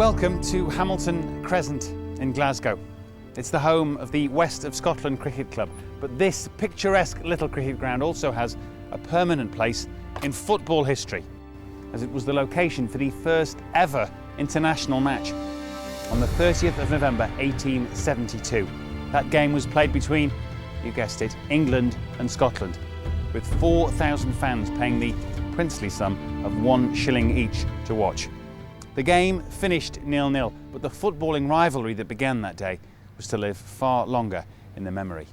Welcome to Hamilton Crescent in Glasgow. It's the home of the West of Scotland Cricket Club, but this picturesque little cricket ground also has a permanent place in football history, as it was the location for the first ever international match on the 30th of November 1872. That game was played between, you guessed it, England and Scotland, with 4,000 fans paying the princely sum of £1 each to watch. The game finished 0-0, but the footballing rivalry that began that day was to live far longer in the memory.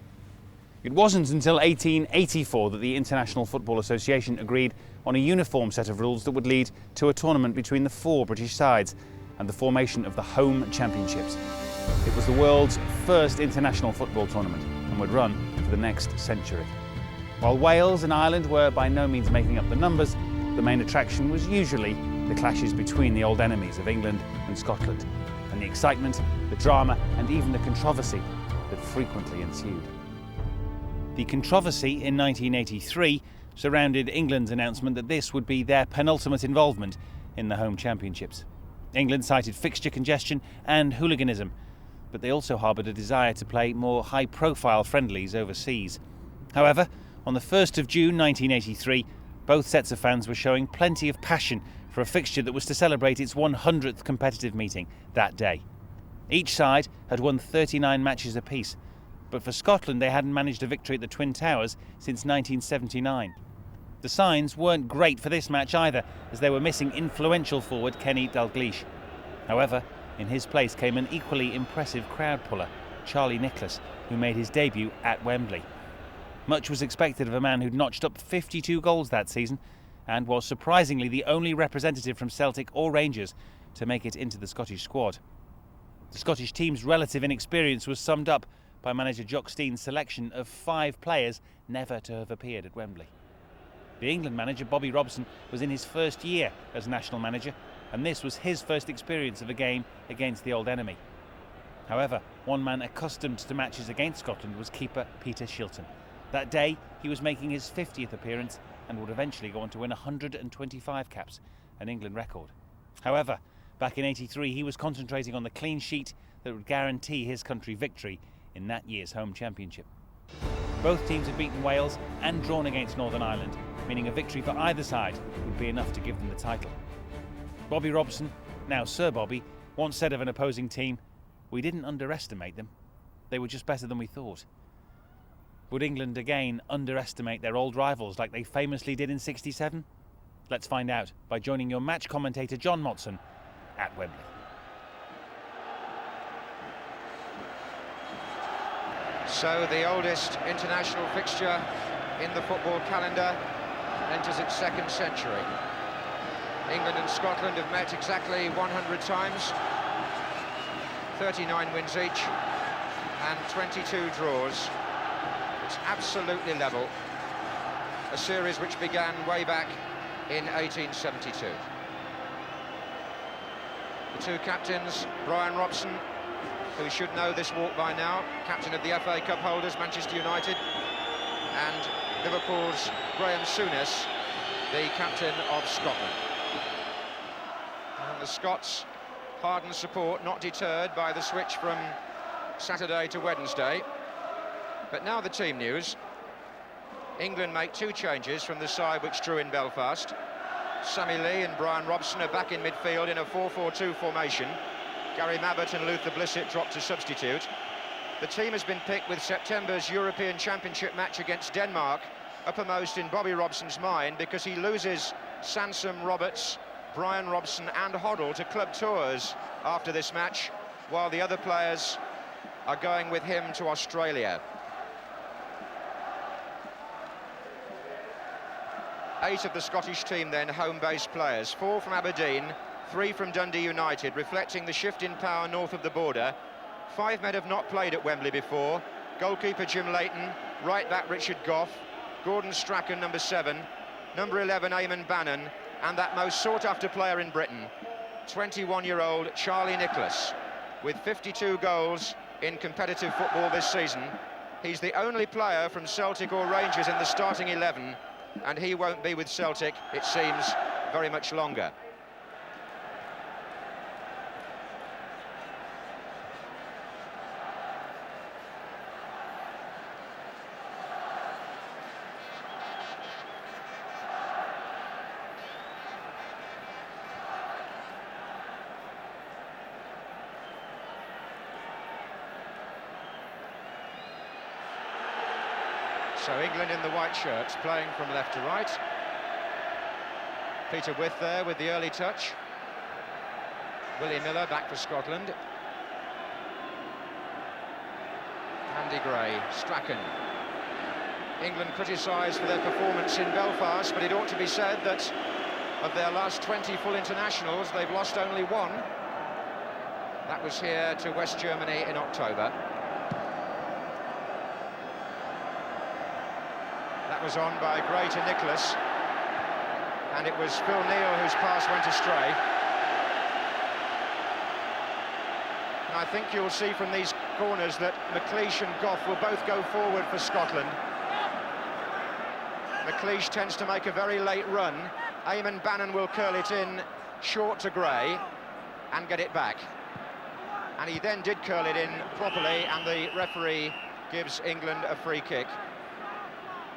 It wasn't until 1884 that the International Football Association agreed on a uniform set of rules that would lead to a tournament between the four British sides and the formation of the Home Championships. It was the world's first international football tournament and would run for the next century. While Wales and Ireland were by no means making up the numbers, the main attraction was usually the clashes between the old enemies of England and Scotland, and the excitement, the drama, and even the controversy that frequently ensued. The controversy in 1983 surrounded England's announcement that this would be their penultimate involvement in the Home Championships. England cited fixture congestion and hooliganism, but they also harboured a desire to play more high-profile friendlies overseas. However, on the 1st of June 1983, both sets of fans were showing plenty of passion for a fixture that was to celebrate its 100th competitive meeting that day. Each side had won 39 matches apiece, but for Scotland they hadn't managed a victory at the Twin Towers since 1979. The signs weren't great for this match either, as they were missing influential forward Kenny Dalglish. However, in his place came an equally impressive crowd puller, Charlie Nicholas, who made his debut at Wembley. Much was expected of a man who'd notched up 52 goals that season and was surprisingly the only representative from Celtic or Rangers to make it into the Scottish squad. The Scottish team's relative inexperience was summed up by manager Jock Stein's selection of 5 players never to have appeared at Wembley. The England manager Bobby Robson was in his first year as national manager, and this was his first experience of a game against the old enemy. However, one man accustomed to matches against Scotland was keeper Peter Shilton. That day, he was making his 50th appearance and would eventually go on to win 125 caps, an England record. However, back in '83, he was concentrating on the clean sheet that would guarantee his country victory in that year's Home Championship. Both teams had beaten Wales and drawn against Northern Ireland, meaning a victory for either side would be enough to give them the title. Bobby Robson, now Sir Bobby, once said of an opposing team, "We didn't underestimate them. They were just better than we thought." Would England again underestimate their old rivals like they famously did in '67? Let's find out by joining your match commentator John Motson at Wembley. So the oldest international fixture in the football calendar enters its second century. England and Scotland have met exactly 100 times, 39 wins each and 22 draws. It's absolutely level, a series which began way back in 1872. The two captains, Brian Robson, who should know this walk by now, captain of the FA Cup holders, Manchester United, and Liverpool's Graham Souness, the captain of Scotland. And the Scots, ardent support, not deterred by the switch from Saturday to Wednesday. But now the team news. England make 2 changes from the side which drew in Belfast. Sammy Lee and Brian Robson are back in midfield in a 4-4-2 formation. Gary Mabbott and Luther Blissett drop to substitute. The team has been picked with September's European Championship match against Denmark uppermost in Bobby Robson's mind, because he loses Sansom, Roberts, Brian Robson and Hoddle to club tours after this match, while the other players are going with him to Australia. 8 of the Scottish team then home-based players, 4 from Aberdeen, 3 from Dundee United, reflecting the shift in power north of the border. 5 men have not played at Wembley before. Goalkeeper Jim Leighton, right-back Richard Gough, Gordon Strachan, number 7, number 11 Eamon Bannon, and that most sought-after player in Britain, 21-year-old Charlie Nicholas. With 52 goals in competitive football this season, he's the only player from Celtic or Rangers in the starting 11, and he won't be with Celtic, it seems, very much longer. So England in the white shirts, playing from left to right. Peter With there with the early touch. Willie Miller back for Scotland. Andy Gray, Strachan. England criticised for their performance in Belfast, but it ought to be said that of their last 20 full internationals, they've lost only one. That was here to West Germany in October. That was on by Gray to Nicholas, and it was Phil Neal whose pass went astray. And I think you'll see from these corners that McLeish and Gough will both go forward for Scotland. McLeish tends to make a very late run. Eamon Bannon will curl it in short to Gray and get it back. And he then did curl it in properly, and the referee gives England a free kick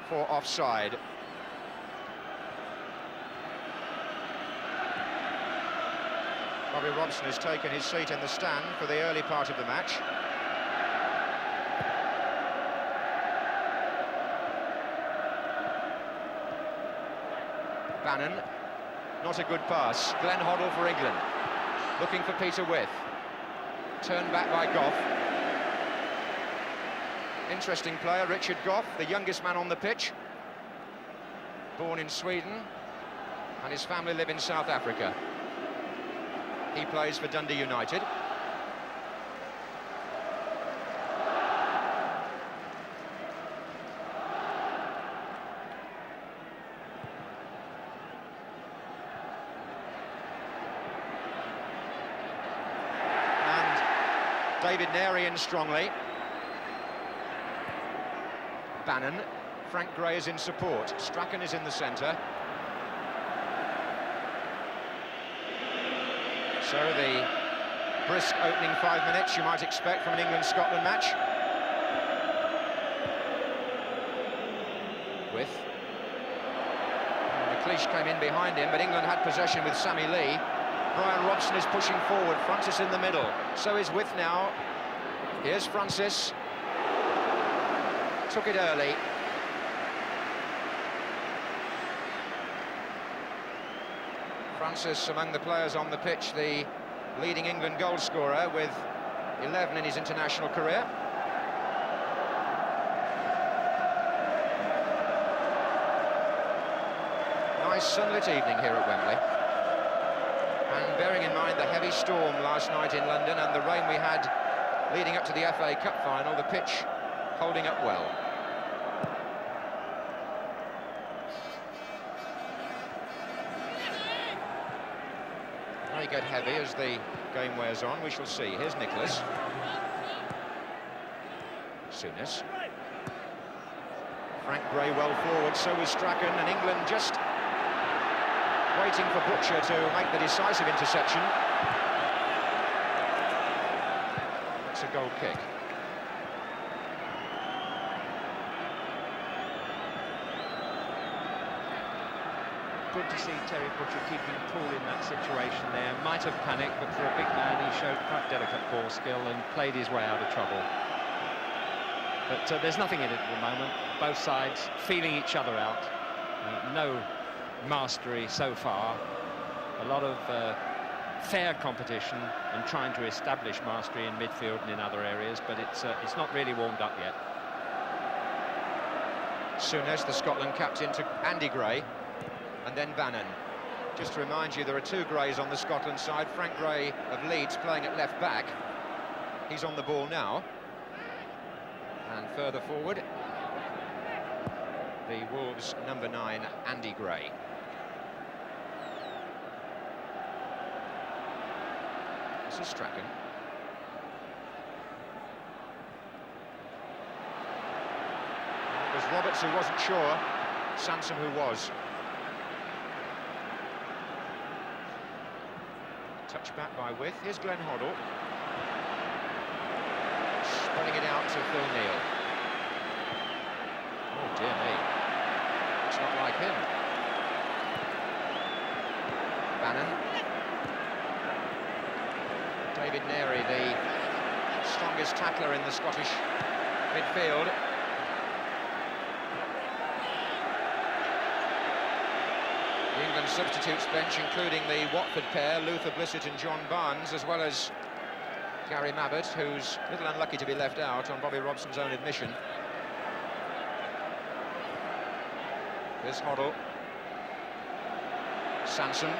for offside. Bobby Robson has taken his seat in the stand for the early part of the match. Bannon, not a good pass. Glenn Hoddle for England, looking for Peter With. Turned back by Gough. Interesting player, Richard Gough, the youngest man on the pitch. Born in Sweden, and his family live in South Africa. He plays for Dundee United. David Nary in strongly. Bannon. Frank Gray is in support. Strachan is in the centre. So the brisk opening 5 minutes you might expect from an England-Scotland match. With McLeish came in behind him, but England had possession with Sammy Lee. Brian Robson is pushing forward, Francis in the middle. So is With now. Here's Francis. Took it early. Francis among the players on the pitch, the leading England goal scorer with 11 in his international career. Nice sunlit evening here at Wembley. And bearing in mind the heavy storm last night in London and the rain we had leading up to the FA Cup final, the pitch holding up well. May get heavy as the game wears on, we shall see. Here's Nicholas. Souness. Frank Gray well forward, so was Strachan, and England just waiting for Butcher to make the decisive interception. It's a goal kick. Good to see Terry Butcher keeping cool in that situation there. Might have panicked, but for a big man he showed quite delicate ball skill and played his way out of trouble. But there's nothing in it at the moment. Both sides feeling each other out. No mastery so far. A lot of fair competition and trying to establish mastery in midfield and in other areas, but it's not really warmed up yet. Souness, the Scotland captain, to Andy Gray, and then Bannon. Just to remind you, there are two Grays on the Scotland side. Frank Gray of Leeds playing at left back. He's on the ball now. And further forward, the Wolves number 9, Andy Gray. This is Strachan. It was Roberts who wasn't sure, Sansom who was. Touch back by With. Here's Glenn Hoddle. Spreading it out to Phil Neal. Oh dear me. It's not like him. Bannon. David Nary, the strongest tackler in the Scottish midfield. England substitutes bench, including the Watford pair, Luther Blissett and John Barnes, as well as Gary Mabbott, who's a little unlucky to be left out on Bobby Robson's own admission. Here's Hoddle. Sansom.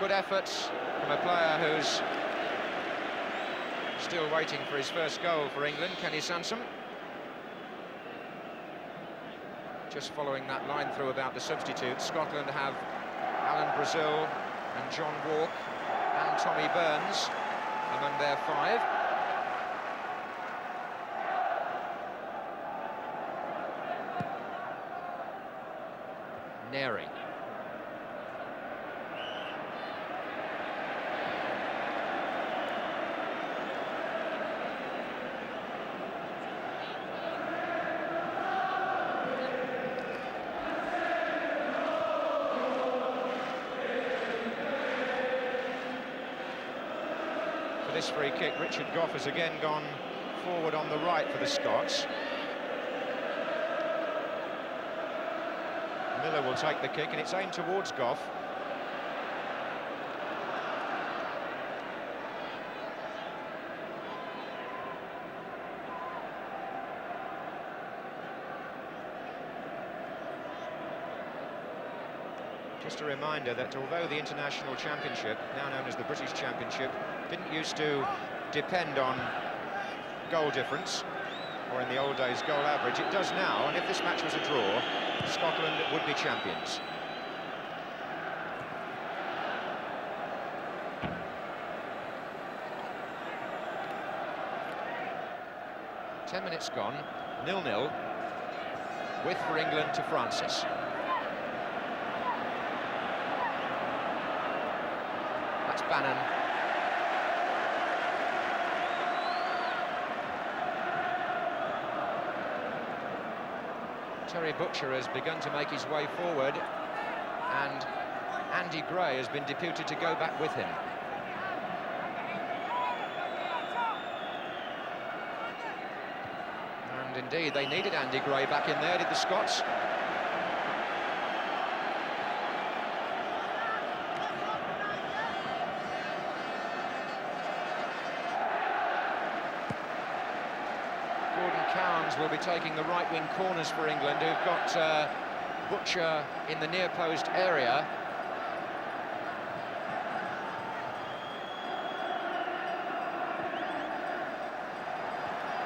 Good efforts from a player who's still waiting for his first goal for England, Kenny Sansom. Just following that line through about the substitutes, Scotland have Alan Brazil and John Walk and Tommy Burns among their 5. Neri. This free kick, Richard Gough has again gone forward on the right for the Scots. Miller will take the kick, and it's aimed towards Gough. Just a reminder that although the International Championship, now known as the British Championship, didn't used to depend on goal difference, or in the old days goal average, it does now, and if this match was a draw, Scotland would be champions. Ten minutes gone, 0-0, with for England to Francis. That's Bannon. Terry Butcher has begun to make his way forward, and Andy Gray has been deputed to go back with him. And indeed, they needed Andy Gray back in there, did the Scots? Will be taking the right-wing corners for England, who've got Butcher in the near-post area.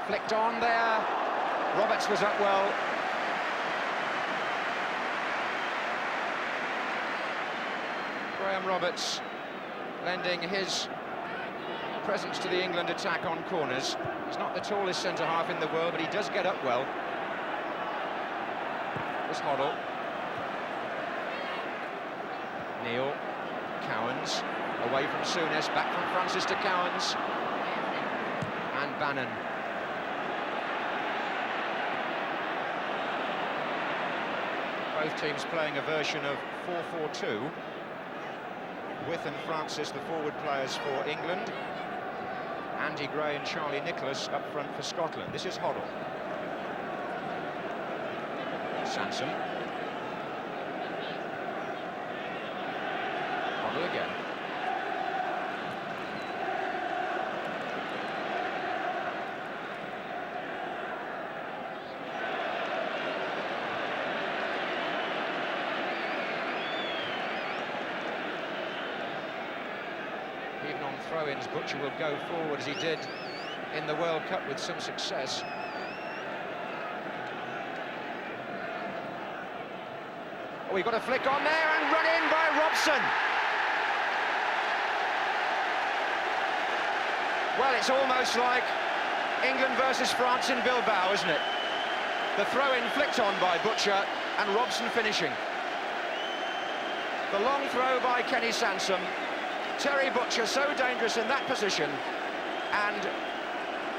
Flicked on there. Roberts was up well. Graham Roberts lending his presence to the England attack on corners. He's not the tallest centre-half in the world, but he does get up well. There's Hoddle. Neal. Cowans. Away from Souness, back from Francis to Cowans. And Bannon. Both teams playing a version of 4-4-2. With and Francis, the forward players for England. Andy Gray and Charlie Nicholas up front for Scotland. This is Hoddle. Sansom. Hoddle again. Even on throw-ins, Butcher will go forward as he did in the World Cup with some success. Oh, we got a flick on there and run in by Robson. Well, it's almost like England versus France in Bilbao, isn't it? The throw-in flicked on by Butcher and Robson finishing. The long throw by Kenny Sansom. Terry Butcher so dangerous in that position, and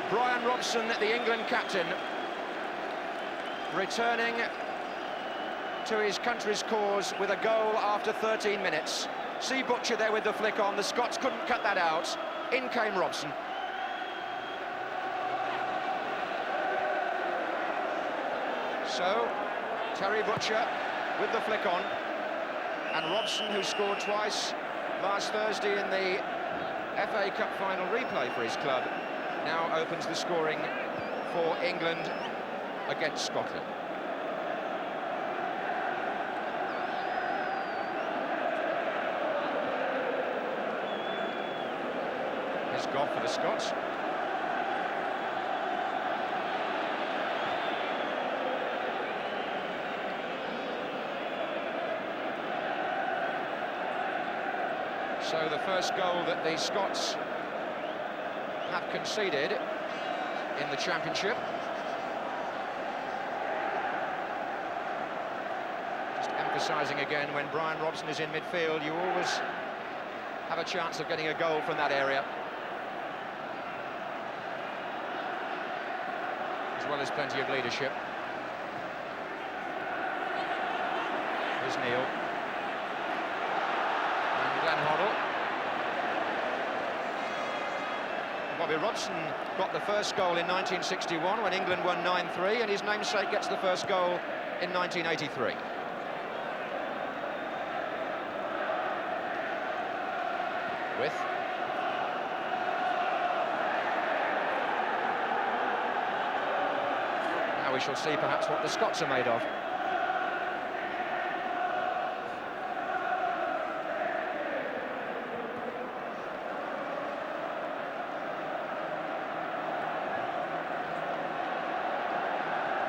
Brian Robson, the England captain, returning to his country's cause with a goal after 13 minutes. See Butcher there with the flick on. The Scots couldn't cut that out. In came Robson. So, Terry Butcher with the flick on. And Robson, who scored twice last Thursday in the FA Cup final replay for his club, now opens the scoring for England against Scotland. Here's Goff for the Scots. So the first goal that the Scots have conceded in the Championship. Just emphasising again, when Brian Robson is in midfield, you always have a chance of getting a goal from that area, as well as plenty of leadership. Here's Neil. Bobby Robson got the first goal in 1961 when England won 9-3, and his namesake gets the first goal in 1983. With now we shall see perhaps what the Scots are made of.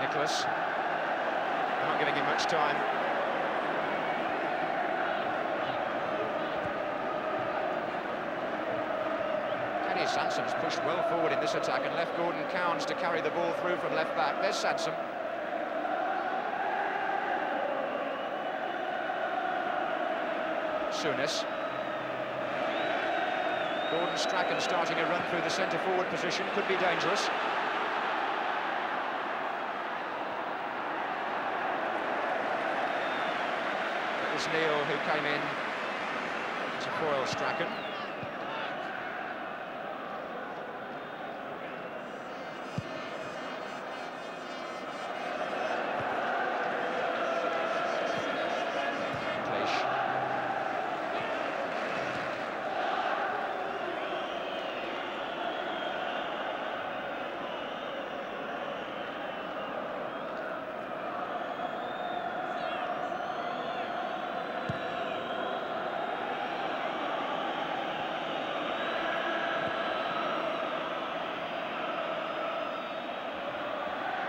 Nicholas, not giving him much time. Kenny Sansom's pushed well forward in this attack and left Gordon Cowans to carry the ball through from left back. There's Sansom. Souness. Gordon Strachan starting a run through the centre forward position, could be dangerous. Neil, who came in to foil Strachan. Cleish.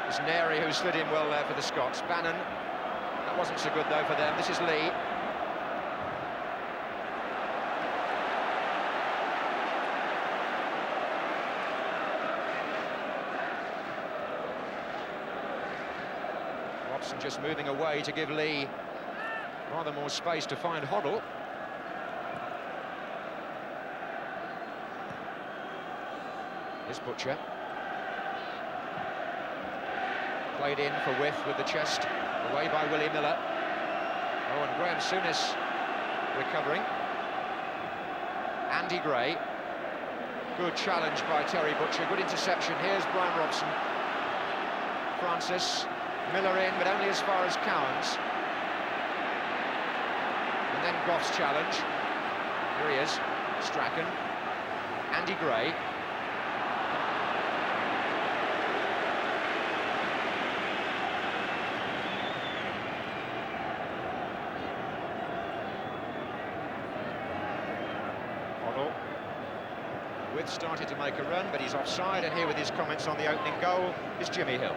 It's Neri who slid in well there for the Scots. Bannon, that wasn't so good though for them. This is Lee. Robson just moving away to give Lee rather more space to find Hoddle. Here's Butcher. Played in for width with the chest, away by Willie Miller. Oh, and Graham Souness recovering. Andy Gray. Good challenge by Terry Butcher, good interception. Here's Brian Robson. Francis, Miller in, but only as far as Cowans. And then Goff's challenge. Here he is, Strachan. Andy Gray. With started to make a run, but he's offside, and here with his comments on the opening goal is Jimmy Hill.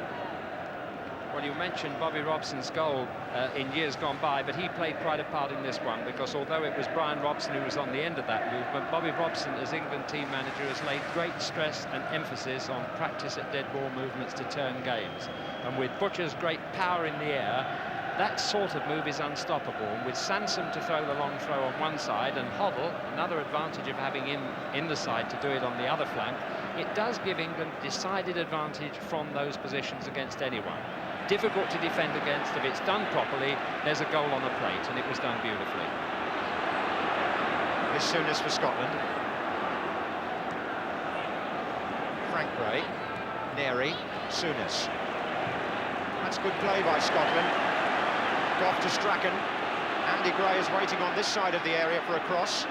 Well, you mentioned Bobby Robson's goal in years gone by, but he played quite a part in this one, because although it was Brian Robson who was on the end of that movement, Bobby Robson, as England team manager, has laid great stress and emphasis on practice at dead ball movements to turn games. And with Butcher's great power in the air, that sort of move is unstoppable. And with Sansom to throw the long throw on one side, and Hoddle, another advantage of having him in the side to do it on the other flank, it does give England decided advantage from those positions against anyone. Difficult to defend against. If it's done properly, there's a goal on the plate, and it was done beautifully. This Souness for Scotland. Frank Gray, Neri, Souness. That's good play by Scotland. Goff to Strachan. Andy Gray is waiting on this side of the area for a cross.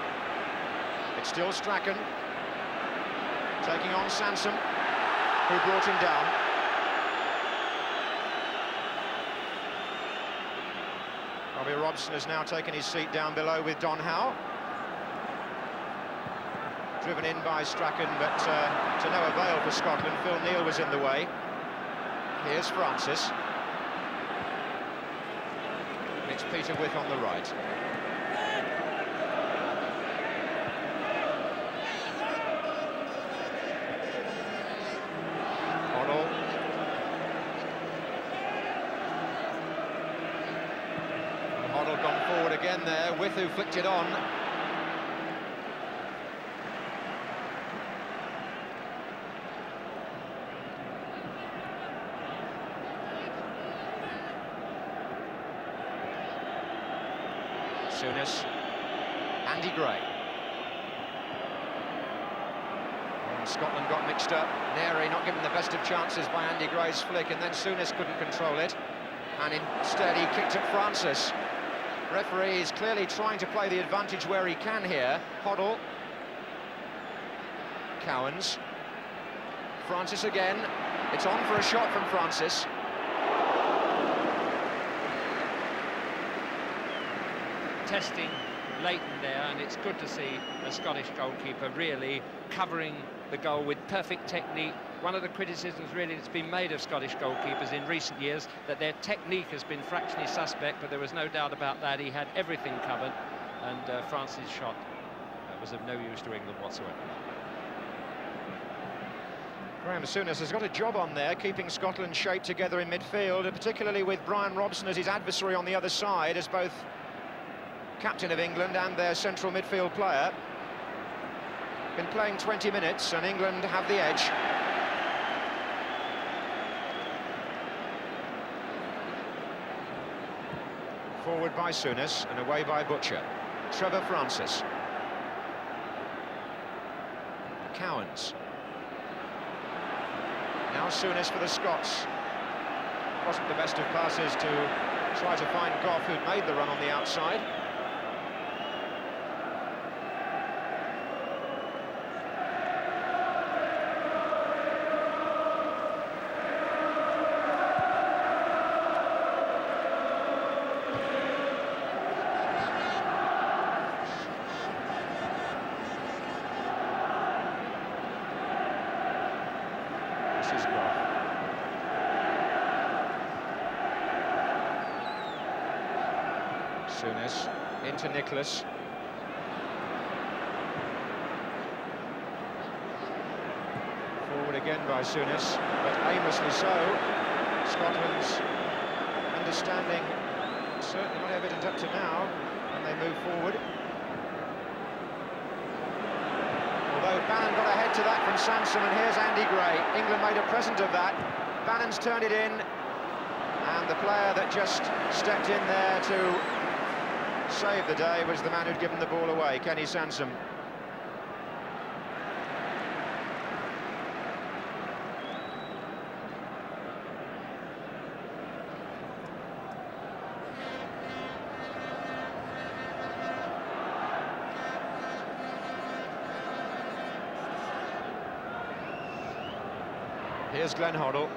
It's still Strachan. Taking on Sansom, who brought him down. Robbie Robson has now taken his seat down below with Don Howe. Driven in by Strachan, but to no avail for Scotland. Phil Neal was in the way. Here's Francis. It's Peter Wyth on the right. Hoddle. Hoddle gone forward again there. Wyth who flicked it on. Souness, Andy Gray. And Scotland got mixed up. Neri not given the best of chances by Andy Gray's flick, and then Souness couldn't control it. And instead he kicked at Francis. Referee is clearly trying to play the advantage where he can here. Hoddle. Cowans. Francis again. It's on for a shot from Francis. Testing Leighton there, and it's good to see the Scottish goalkeeper really covering the goal with perfect technique. One of the criticisms really that's been made of Scottish goalkeepers in recent years, that their technique has been fractionally suspect, but there was no doubt about that. He had everything covered, and Francis' shot was of no use to England whatsoever. Graham Souness has got a job on there, keeping Scotland shaped together in midfield, and particularly with Brian Robson as his adversary on the other side, as both captain of England and their central midfield player. Been playing 20 minutes and England have the edge. Forward by Souness and away by Butcher. Trevor Francis. Cowans. Now Souness for the Scots. Wasn't the best of passes to try to find Gough, who'd made the run on the outside. Souness into Nicholas. Forward again by Souness, but aimlessly so. Scotland's understanding certainly not evident up to now, and they move forward. Although Bannon got ahead to that from Sansom, and here's Andy Gray. England made a present of that. Bannon's turned it in, and the player that just stepped in there to save the day was the man who'd given the ball away, Kenny Sansom. Here's Glenn Hoddle.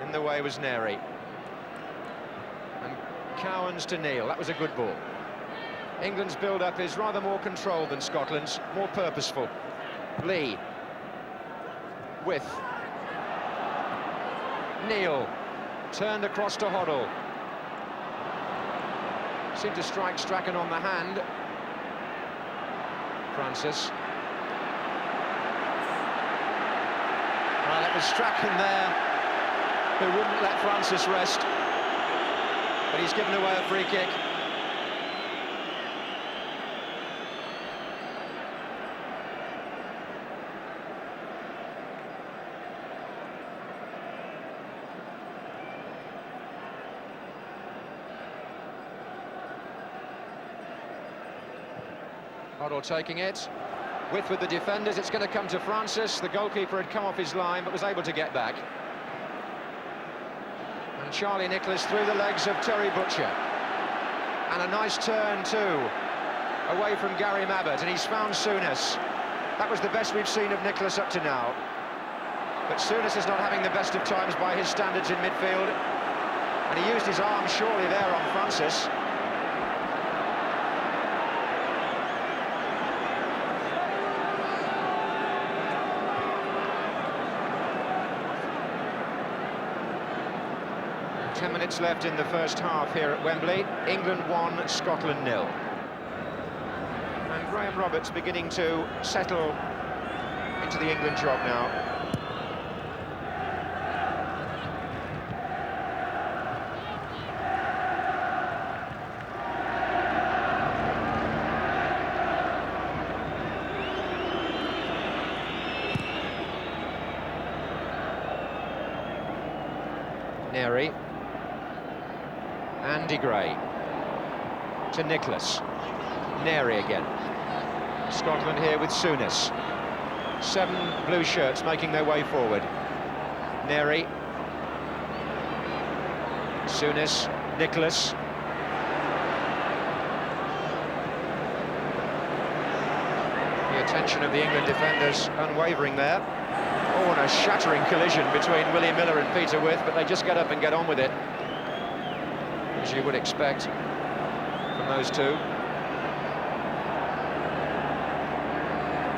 In the way was Neri. And Cowans to Neal. That was a good ball. England's build-up is rather more controlled than Scotland's, more purposeful. Lee. Wyth. Neal. Turned across to Hoddle. Seemed to strike Strachan on the hand. Francis. Well, it was Strachan there who wouldn't let Francis rest, but he's given away a free kick. Hoddle taking it. Wyth with the defenders, it's going to come to Francis. The goalkeeper had come off his line but was able to get back. And Charlie Nicholas through the legs of Terry Butcher. And a nice turn too, away from Gary Mabbott, and he's found Souness. That was the best we've seen of Nicholas up to now. But Souness is not having the best of times by his standards in midfield. And he used his arm surely there on Francis. Ten minutes left in the first half here at Wembley. England 1, Scotland 0. And Graham Roberts beginning to settle into the England job now. Neri. Andy Gray to Nicholas. Neri again. Scotland here with Souness. 7 blue shirts making their way forward. Neri. Souness. Nicholas. The attention of the England defenders unwavering there. Oh, and a shattering collision between Willie Miller and Peter With, but they just get up and get on with it, as you would expect from those two.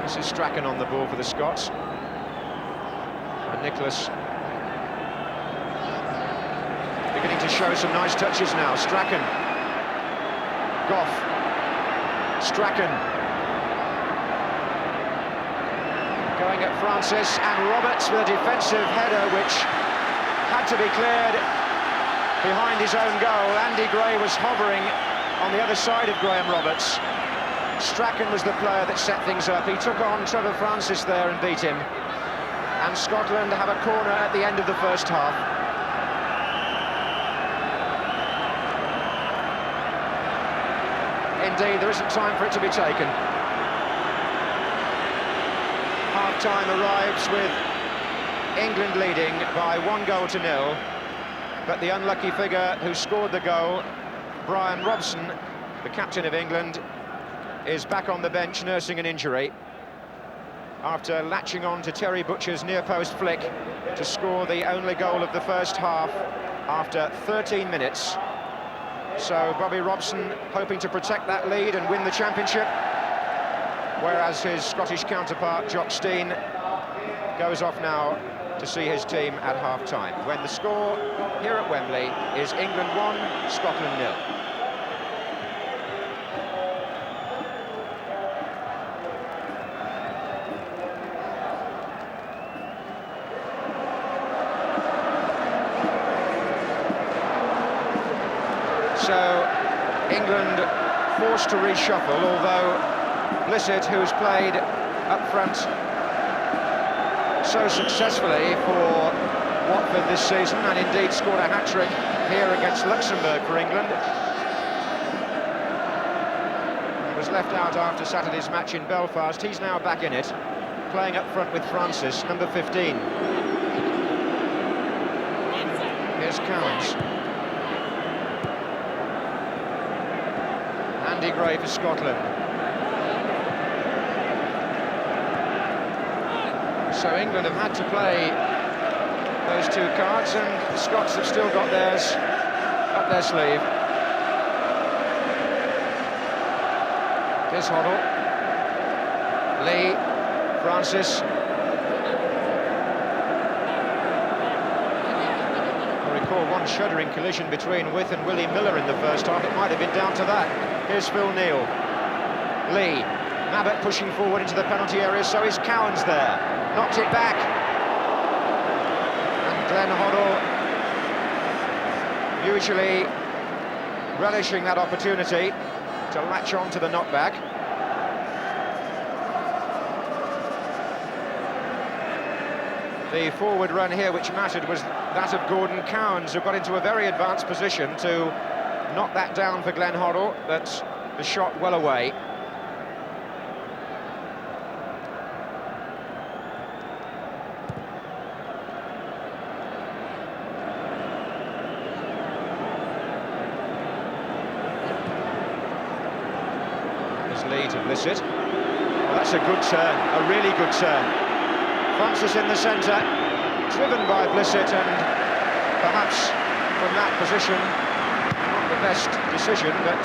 This is Strachan on the ball for the Scots. And Nicholas beginning to show some nice touches now. Strachan. Goff. Strachan. Going at Francis, and Roberts with a defensive header which had to be cleared behind his own goal. Andy Gray was hovering on the other side of Graham Roberts. Strachan was the player that set things up. He took on Trevor Francis there and beat him. And Scotland have a corner at the end of the first half. Indeed, there isn't time for it to be taken. Half-time arrives with England leading by 1-0. But the unlucky figure who scored the goal, Brian Robson, the captain of England, is back on the bench nursing an injury after latching on to Terry Butcher's near-post flick to score the only goal of the first half after 13 minutes. So Bobby Robson hoping to protect that lead and win the championship, whereas his Scottish counterpart, Jock Stein, goes off now to see his team at half-time, when the score here at Wembley is England 1, Scotland 0. So England forced to reshuffle, although Blissett, who's played up front so successfully for Watford this season, and indeed scored a hat-trick here against Luxembourg for England. He was left out after Saturday's match in Belfast. He's now back in it, playing up front with Francis, number 15. Here's Cowans. Andy Gray for Scotland. So England have had to play those 2 cards, and the Scots have still got theirs up their sleeve. Here's Hoddle. Lee, Francis. I recall one shuddering collision between With and Willie Miller in the first half. It might have been down to that. Here's Phil Neal. Lee. Mabbott pushing forward into the penalty area, so is Cowans there. Knocked it back. And Glenn Hoddle, usually relishing that opportunity to latch on to the knockback. The forward run here which mattered was that of Gordon Cowans, who got into a very advanced position to knock that down for Glenn Hoddle, but the shot well away. Lee to Blissett. Well, that's a good turn, a really good turn. Francis in the centre, driven by Blissett, and perhaps from that position, not the best decision, but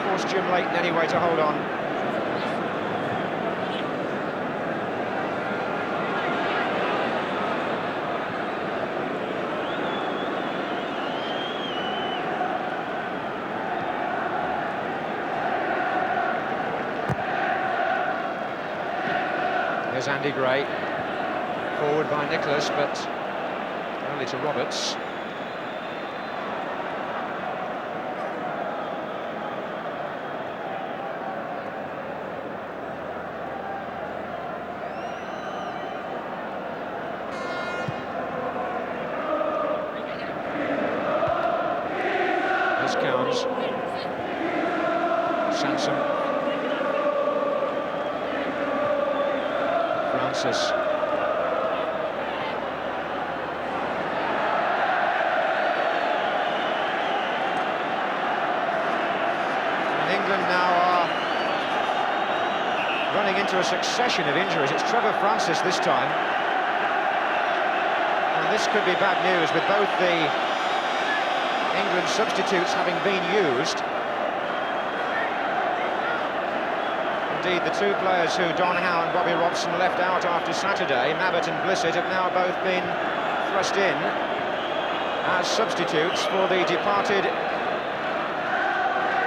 forced Jim Leighton anyway to hold on. Here's Andy Gray, forward by Nicholas, but only to Roberts. Here's Cowens. Sansom. Francis. And England now are running into a succession of injuries. It's Trevor Francis this time. And this could be bad news with both the England substitutes having been used. Indeed, the two players who Don Howe and Bobby Robson left out after Saturday, Mabbutt and Blissett, have now both been thrust in as substitutes for the departed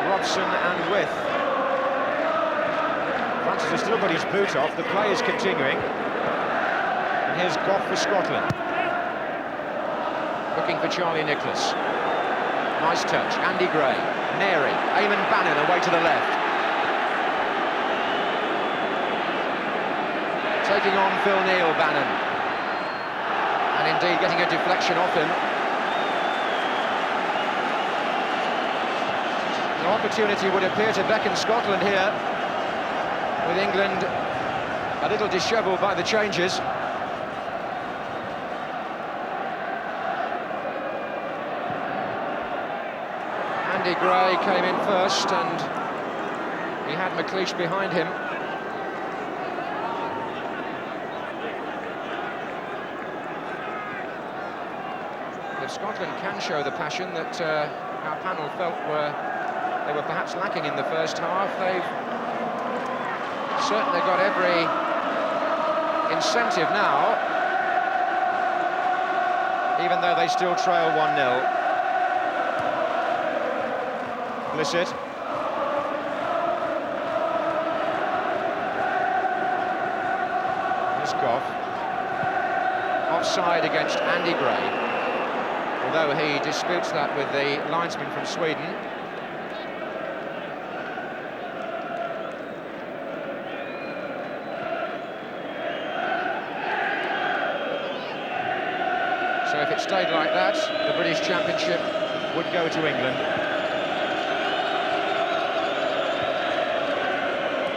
Robson and With. Francis has still got his boot off, the play is continuing. And here's Goff for Scotland. Looking for Charlie Nicholas. Nice touch, Andy Gray, Neri, Eamon Bannon away to the left. Taking on Phil Neal, Bannon. And indeed getting a deflection off him. An opportunity would appear to beckon Scotland here, with England a little dishevelled by the changes. Andy Gray came in first, and he had McLeish behind him. If Scotland can show the passion that our panel felt they were perhaps lacking in the first half, they've certainly got every incentive now, even though they still trail 1-0. Blissett. Here's Goff. Offside against Andy Gray, although he disputes that with the linesman from Sweden. So if it stayed like that, the British Championship would go to England.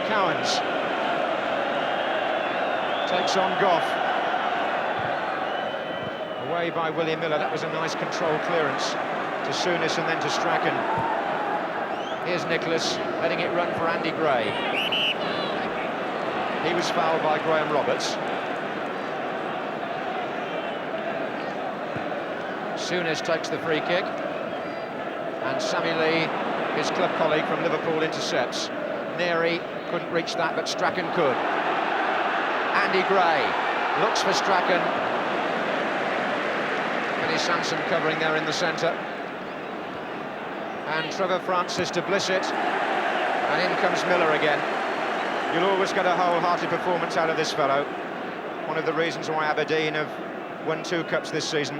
Cowens takes on Goff. Away by Willie Miller. That was a nice control clearance to Souness and then to Strachan. Here's Nicholas letting it run for Andy Gray. He was fouled by Graham Roberts. Souness takes the free kick, and Sammy Lee, his club colleague from Liverpool, intercepts. Neri couldn't reach that, but Strachan could. Andy Gray looks for Strachan. Sansom covering there in the centre. And Trevor Francis to Blissett. And in comes Miller again. You'll always get a wholehearted performance out of this fellow. One of the reasons why Aberdeen have won 2 cups this season.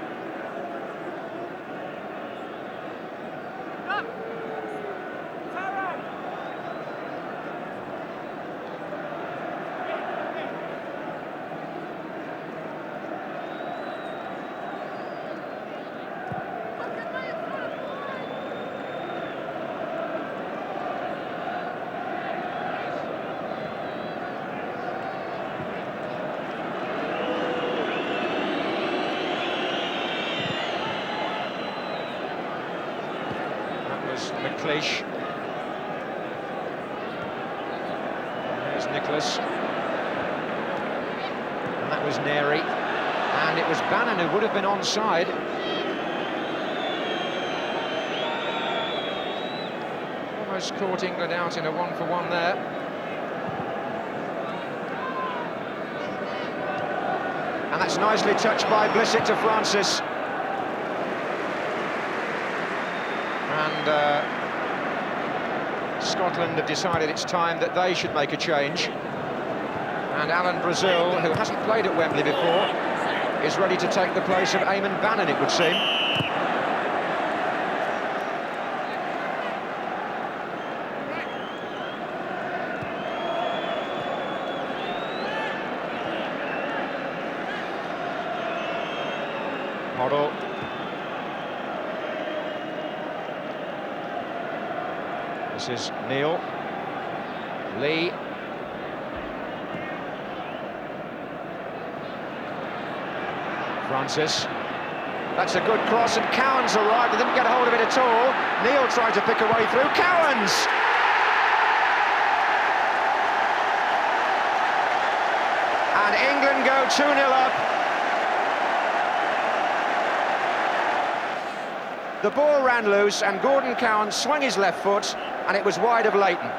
McLeish. Nicholas. And that was Neri. And it was Bannon who would have been onside. Almost caught England out in a one-for-one there. And that's nicely touched by Blissett to Francis. And Scotland have decided it's time that they should make a change. And Alan Brazil, who hasn't played at Wembley before, is ready to take the place of Eamon Bannon, it would seem. Hoddle. This is Neil. Lee. Francis. That's a good cross, and Cowans arrived. They didn't get a hold of it at all. Neil tried to pick a way through. Cowans! And England go 2-0 up. The ball ran loose, and Gordon Cowans swung his left foot, and it was wide of Leighton.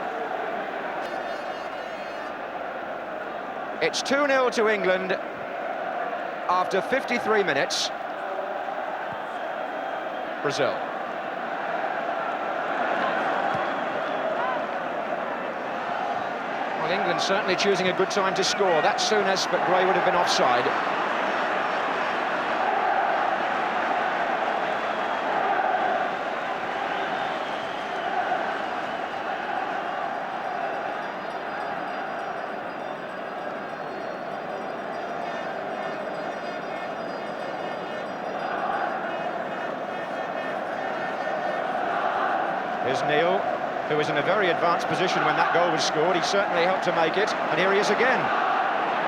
It's 2-0 to England after 53 minutes. Brazil. Well, England certainly choosing a good time to score. That's Souness, but Gray would have been offside. Here's Neil, who was in a very advanced position when that goal was scored. He certainly helped to make it, and here he is again.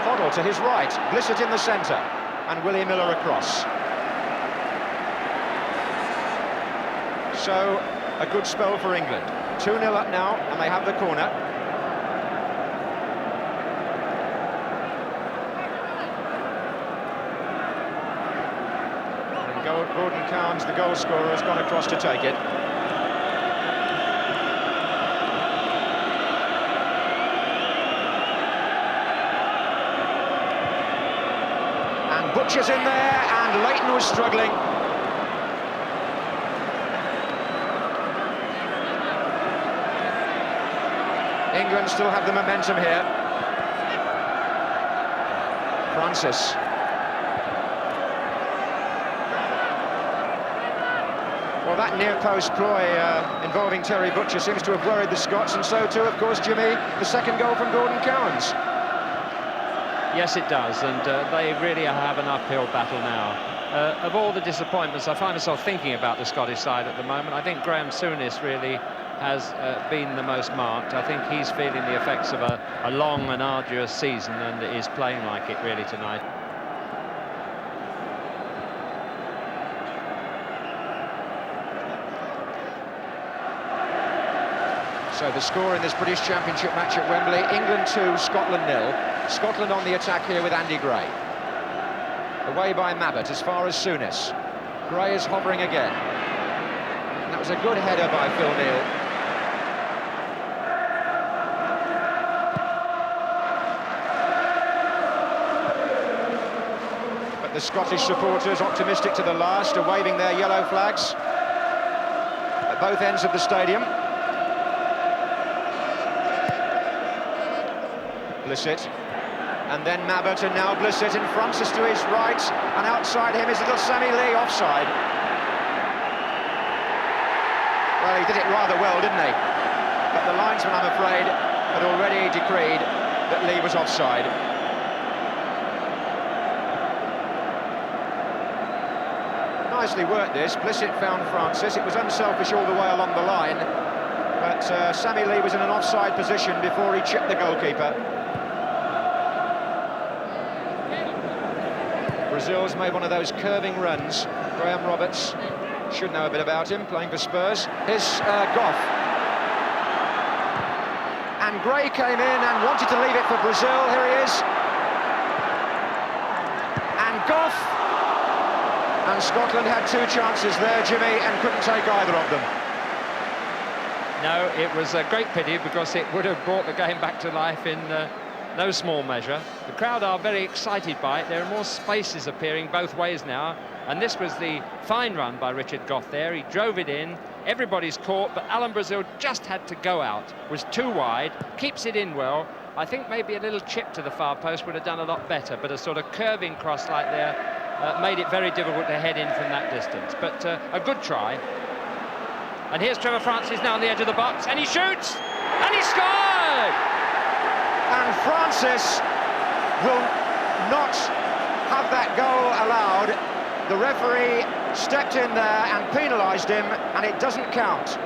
Hoddle to his right, Blissett in the centre, and Willie Miller across. So, a good spell for England. 2-0 up now, and they have the corner. And Gordon Cowans, the goal scorer, has gone across to take it. Butcher's in there, and Leighton was struggling. England still have the momentum here. Francis. Well, that near-post ploy involving Terry Butcher seems to have worried the Scots, and so too, of course, Jimmy, the second goal from Gordon Cowans. Yes, it does, and they really have an uphill battle now. Of all the disappointments, I find myself thinking about the Scottish side at the moment. I think Graham Souness really has been the most marked. I think he's feeling the effects of a long and arduous season, and is playing like it really tonight. So the score in this British Championship match at Wembley, England 2, Scotland 0. Scotland on the attack here with Andy Gray. Away by Mabbutt as far as Souness. Gray is hovering again. And that was a good header by Phil Neal. But the Scottish supporters, optimistic to the last, are waving their yellow flags at both ends of the stadium. Blissett, and then Mabbutt, and now Blissett, and Francis to his right, and outside him is little Sammy Lee, offside. Well, he did it rather well, didn't he? But the linesman, I'm afraid, had already decreed that Lee was offside. Nicely worked this. Blissett found Francis. It was unselfish all the way along the line, but Sammy Lee was in an offside position before he chipped the goalkeeper. Brazil's made one of those curving runs. Graham Roberts should know a bit about him, playing for Spurs. Here's Goff. And Gray came in and wanted to leave it for Brazil. Here he is. And Goff. And Scotland had two chances there, Jimmy, and couldn't take either of them. No, it was a great pity because it would have brought the game back to life in no small measure. The crowd are very excited by it. There are more spaces appearing both ways now. And this was the fine run by Richard Goff there. He drove it in. Everybody's caught, but Alan Brazil just had to go out. Was too wide, keeps it in well. I think maybe a little chip to the far post would have done a lot better, but a sort of curving cross like there made it very difficult to head in from that distance. But a good try. And here's Trevor Francis now on the edge of the box, and he shoots, and he scored! And Francis will not have that goal allowed. The referee stepped in there and penalised him, and it doesn't count.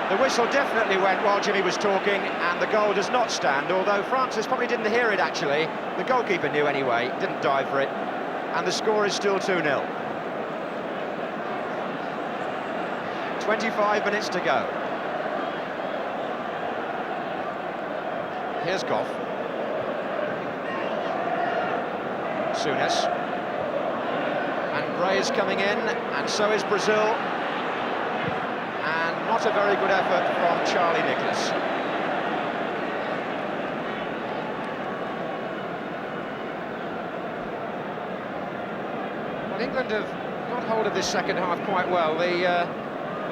The whistle definitely went while Jimmy was talking, and the goal does not stand, although Francis probably didn't hear it, actually. The goalkeeper knew anyway, didn't dive for it, and the score is still 2-0. 25 minutes to go. Here's Goff. Souness. And Gray is coming in, and so is Brazil. And not a very good effort from Charlie Nicholas. Well, England have got hold of this second half quite well. The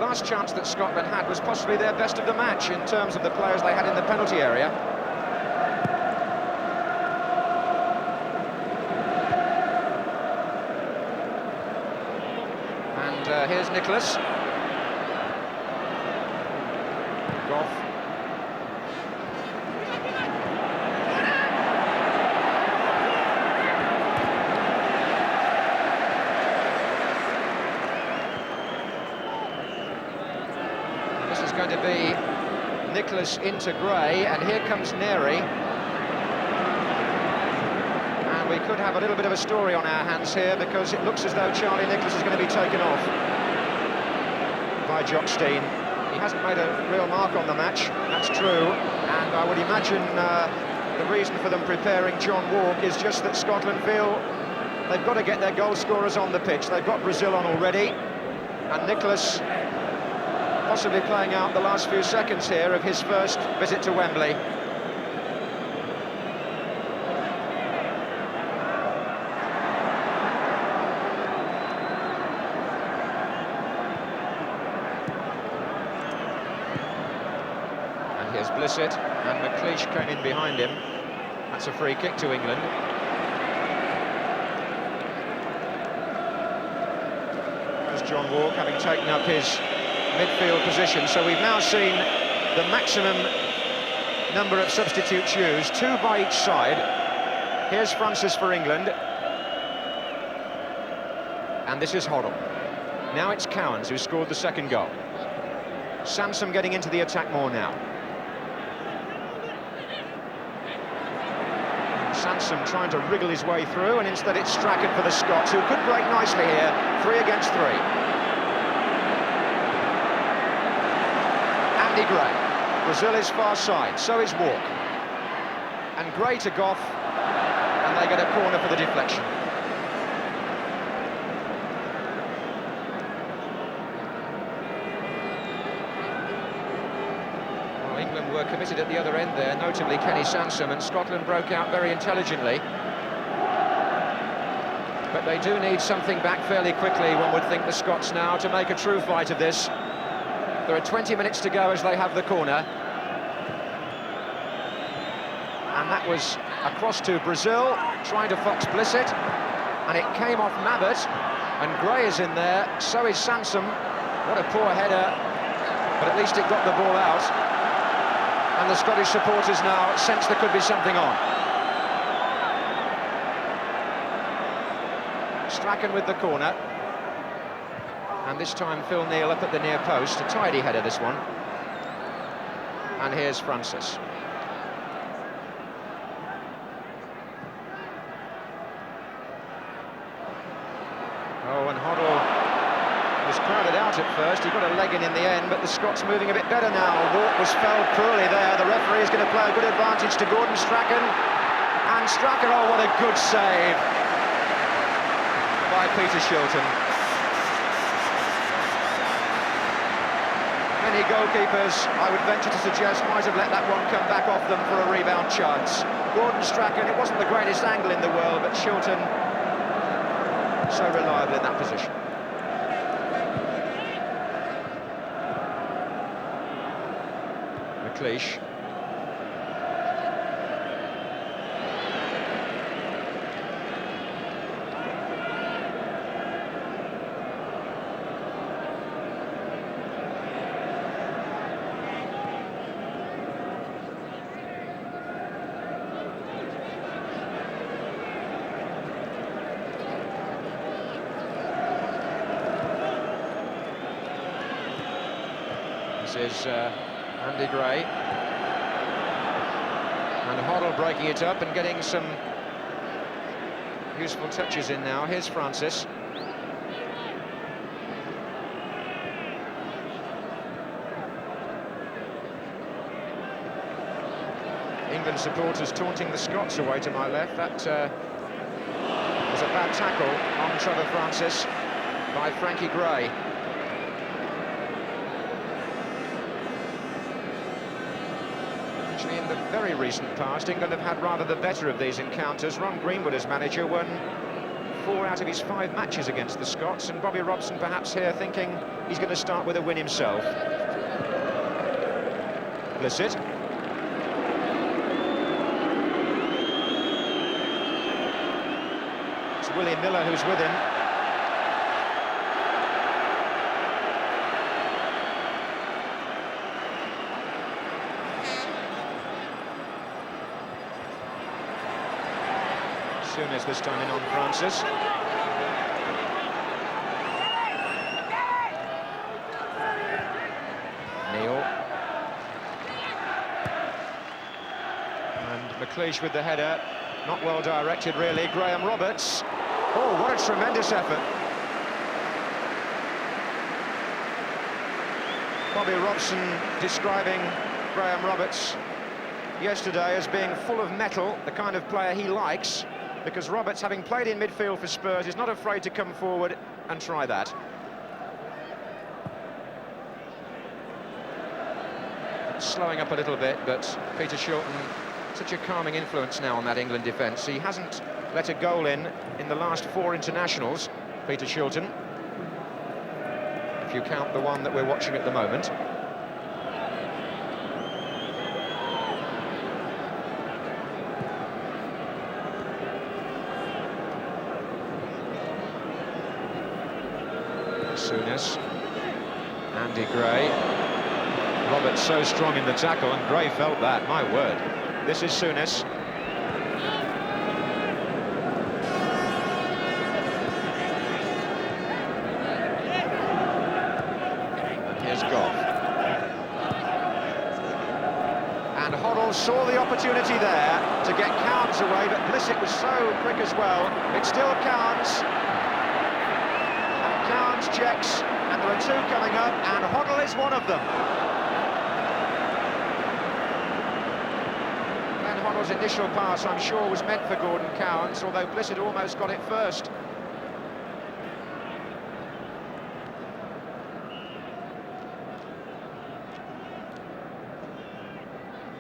last chance that Scotland had was possibly their best of the match in terms of the players they had in the penalty area. And here's Nicholas. Goff. This is going to be Nicholas into Gray, and here comes Neri. And we could have a little bit of a story on our hands here, because it looks as though Charlie Nicholas is going to be taken off by Jock Stein. He hasn't made a real mark on the match, that's true, and I would imagine the reason for them preparing John Walk is just that Scotland feel they've got to get their goal scorers on the pitch. They've got Brazil on already, and Nicholas possibly playing out the last few seconds here of his first visit to Wembley. Here's Blissett, and McLeish came in behind him. That's a free kick to England. There's John Walk having taken up his midfield position. So we've now seen the maximum number of substitutes used, 2 by each side. Here's Francis for England. And this is Hoddle. Now it's Cowans who scored the second goal. Sansom getting into the attack more now. Sansom trying to wriggle his way through, and instead it's Strachan for the Scots, who could break nicely here, 3 against 3. Andy Gray. Brazil is far side, so is Walk. And Gray to Goff, and they get a corner for the deflection. England were committed at the other end there, notably Kenny Sansom, and Scotland broke out very intelligently. But they do need something back fairly quickly, one would think, the Scots now, to make a true fight of this. There are 20 minutes to go as they have the corner. And that was across to Brazil, trying to fox Blissett, and it came off Mabbott, and Gray is in there, so is Sansom. What a poor header, but at least it got the ball out. And the Scottish supporters now sense there could be something on. Strachan with the corner. And this time Phil Neal up at the near post. A tidy header, this one. And here's Francis. Oh, and Hoddle was crowded out at first. He got a leg in the end, but the Scots moving a bit better now. Walk was felled cruelly there. The referee is going to play a good advantage to Gordon Strachan. And Strachan, oh, what a good save by Peter Shilton. Many goalkeepers, I would venture to suggest, might have let that one come back off them for a rebound chance. Gordon Strachan, it wasn't the greatest angle in the world, but Shilton so reliable in that position. McLeish. This is Andy Gray. And Hoddle breaking it up and getting some useful touches in now. Here's Francis. England supporters taunting the Scots away to my left. That was a bad tackle on Trevor Francis by Frankie Gray. In the very recent past, England have had rather the better of these encounters. Ron Greenwood, as manager, won 4 out of his 5 matches against the Scots, and Bobby Robson perhaps here thinking he's going to start with a win himself. Blissett. It's Willie Miller who's with him. Souness this time in on Francis. Neil. And McLeish with the header. Not well directed, really. Graham Roberts. Oh, what a tremendous effort. Bobby Robson describing Graham Roberts yesterday as being full of mettle, the kind of player he likes, because Roberts, having played in midfield for Spurs, is not afraid to come forward and try that. It's slowing up a little bit, but Peter Shilton, such a calming influence now on that England defence. He hasn't let a goal in the last 4 internationals, Peter Shilton, if you count the one that we're watching at the moment. Souness, Andy Gray. Roberts so strong in the tackle, and Gray felt that, my word. This is Souness. And here's Goff. And Hoddle saw the opportunity there to get Cowans away, but Blissett was so quick as well. It's still Cowans. Cowans checks, and there are 2 coming up, and Hoddle is one of them. Glenn Hoddle's initial pass, I'm sure, was meant for Gordon Cowans, although Blissett almost got it first.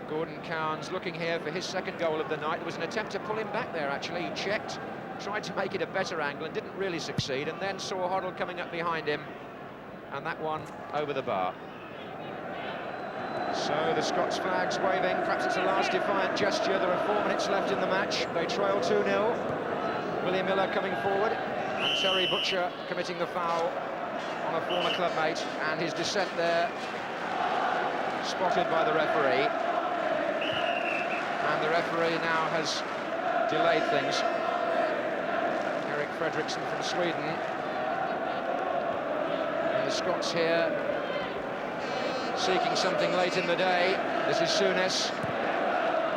Gordon Cowans looking here for his 2nd goal of the night. There was an attempt to pull him back there, actually. He checked, tried to make it a better angle and didn't really succeed, and then saw Hoddle coming up behind him, and that one over the bar. So the Scots flag's waving. Perhaps it's a last defiant gesture. There are 4 minutes left in the match. They trail 2-0. Willie Miller coming forward, and Terry Butcher committing the foul on a former clubmate, and his descent there spotted by the referee. And the referee now has delayed things. Fredriksson from Sweden. And the Scots here seeking something late in the day. This is Souness.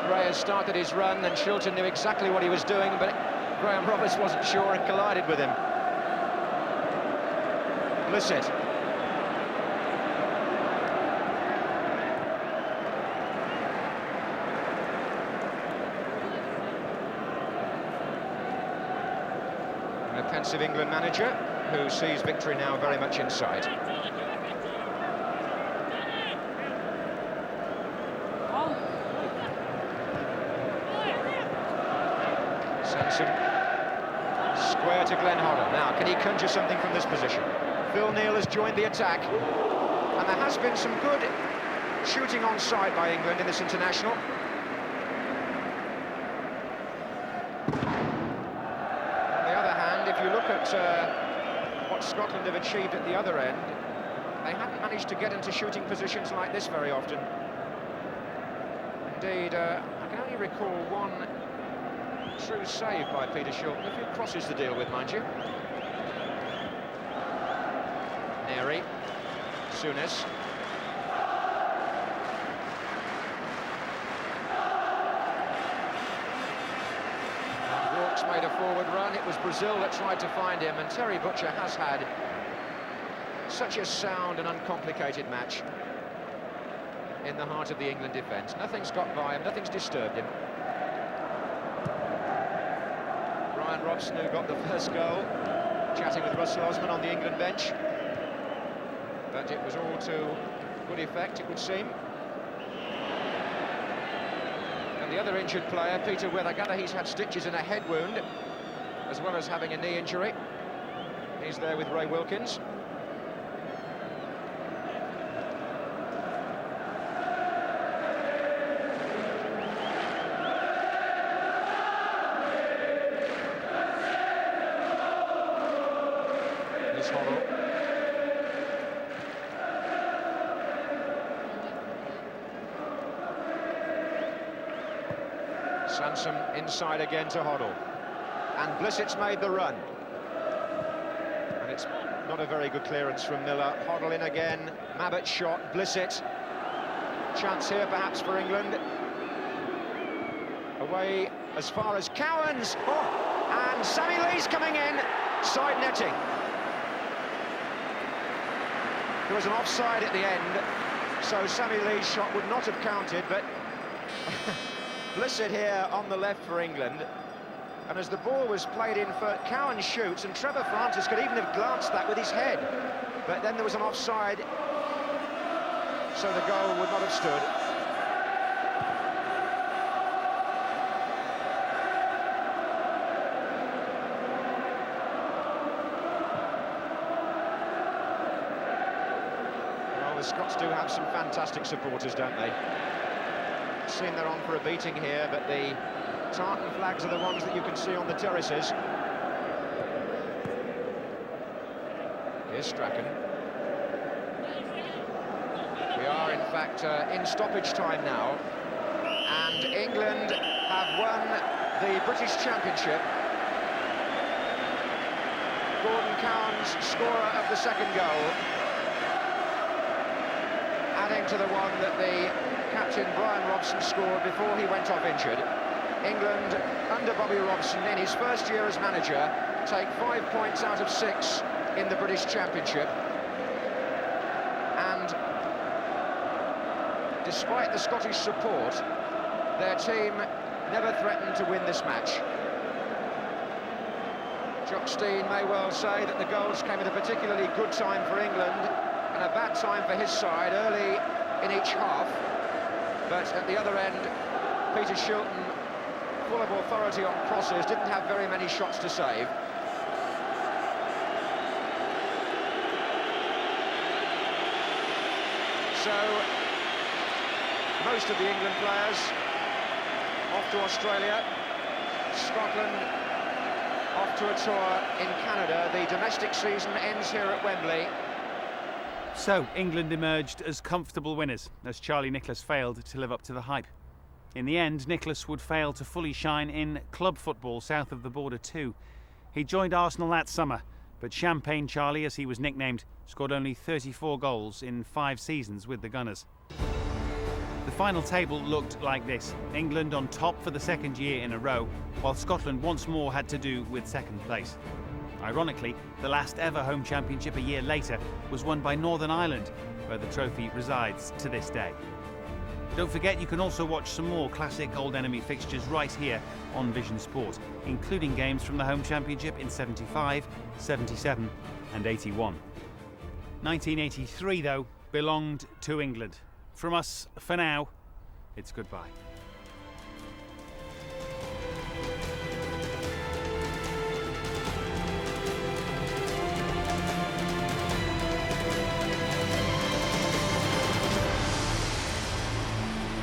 Gray has started his run, and Shilton knew exactly what he was doing, but Graham Roberts wasn't sure and collided with him. Blissett. A pensive England manager who sees victory now very much in sight. Sansom. Square to Glenn Hoddle. Now, can he conjure something from this position? Phil Neal has joined the attack. And there has been some good shooting on side by England in this international. If you look at what Scotland have achieved at the other end, they haven't managed to get into shooting positions like this very often. Indeed, I can only recall one true save by Peter Shilton. A few crosses to deal with, mind you. Neri, Souness. Made a forward run. It was Brazil that tried to find him, and Terry Butcher has had such a sound and uncomplicated match in the heart of the England defence. Nothing's got by him, nothing's disturbed him. Brian Robson, who got the first goal, chatting with Russell Osman on the England bench, but it was all to good effect, it would seem. The other injured player, Peter Will, I gather he's had stitches in a head wound, as well as having a knee injury. He's there with Ray Wilkins. Here's Hoddle. Sansom inside again to Hoddle, and Blissett's made the run, and it's not a very good clearance from Miller. Hoddle in again, Mabbutt shot, Blissett, chance here perhaps for England, away as far as Cowans, and Sammy Lee's coming in, side netting. There was an offside at the end, so Sammy Lee's shot would not have counted, but Blissett here on the left for England, and as the ball was played in for Cowan shoots, and Trevor Francis could even have glanced that with his head, but then there was an offside, so the goal would not have stood. Well, the Scots do have some fantastic supporters, don't they? Seen they're on for a beating here, but the tartan flags are the ones that you can see on the terraces. Here's Strachan. We are, in fact, in stoppage time now, and England have won the British Championship. Gordon Cowan's scorer of the second goal, adding to the one that the captain Brian Robson scored before he went off injured. England, under Bobby Robson, in his first year as manager, take 5 points out of 6 in the British Championship. And despite the Scottish support, their team never threatened to win this match. Jock Stein may well say that the goals came at a particularly good time for England and a bad time for his side early in each half. But at the other end, Peter Shilton, full of authority on crosses, didn't have very many shots to save. So, most of the England players off to Australia, Scotland off to a tour in Canada. The domestic season ends here at Wembley. So, England emerged as comfortable winners, as Charlie Nicholas failed to live up to the hype. In the end, Nicholas would fail to fully shine in club football south of the border too. He joined Arsenal that summer, but Champagne Charlie, as he was nicknamed, scored only 34 goals in 5 seasons with the Gunners. The final table looked like this. England on top for the second year in a row, while Scotland once more had to do with second place. Ironically, the last ever home championship a year later was won by Northern Ireland, where the trophy resides to this day. Don't forget you can also watch some more classic Old Enemy fixtures right here on Vision Sport, including games from the home championship in 75, 77 and 81. 1983, though, belonged to England. From us, for now, it's goodbye.